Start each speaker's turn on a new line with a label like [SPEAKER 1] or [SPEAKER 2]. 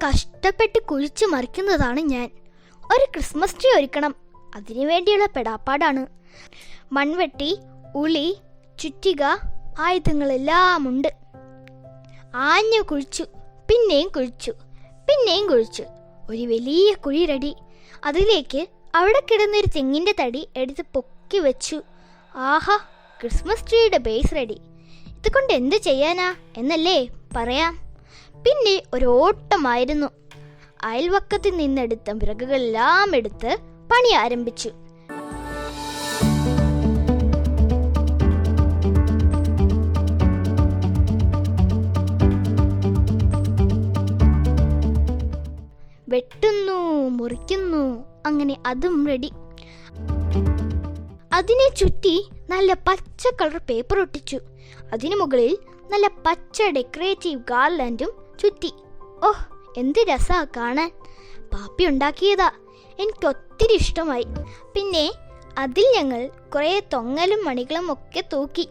[SPEAKER 1] കഷ്ടപ്പെട്ട് കുഴിച്ചു മറിക്കുന്നതാണ് ഞാൻ. ഒരു ക്രിസ്മസ് ട്രീ ഒരുക്കണം. അതിനു വേണ്ടിയുള്ള പെടാപ്പാടാണ്. മൺവെട്ടി, ഉളി, ചുറ്റിക, ആയുധങ്ങളെല്ലാം ഉണ്ട്. ആഞ്ഞു കുഴിച്ചു, പിന്നെയും കുഴിച്ചു, പിന്നെയും കുഴിച്ചു. ഒരു വലിയ കുഴി റെഡി. അതിലേക്ക് അവിടെ കിടന്നൊരു തെങ്ങിൻ്റെ തടി എടുത്ത് പൊക്കി വെച്ചു. ആഹാ, ക്രിസ്മസ് ട്രീയുടെ ബേസ് റെഡി. ഇതുകൊണ്ട് എന്ത് ചെയ്യാനാ എന്നല്ലേ പറയാം. പിന്നെ ഒരു ഓട്ടമായിരുന്നു. അയൽവക്കത്തിൽ നിന്നെടുത്ത വിറകുകളെല്ലാം എടുത്ത് പണി ആരംഭിച്ചു. വെട്ടുന്നു, മുറിക്കുന്നു, അങ്ങനെ അതും റെഡി. അതിനെ ചുറ്റി നല്ല പച്ച കളർ പേപ്പർ ഒട്ടിച്ചു. അതിനു മുകളിൽ നല്ല പച്ച ഡെക്കറേറ്റീവ് ഗാർലൻഡും ചുറ്റി. ഓഹ്, എന്ത് രസാ കാണാൻ. പാപ്പി ഉണ്ടാക്കിയതാ. എനിക്ക് ഒത്തിരി ഇഷ്ടമായി. പിന്നെ അതിൽ ഞങ്ങൾ കുറേ തൊങ്ങലും മണികളും ഒക്കെ തൂക്കി.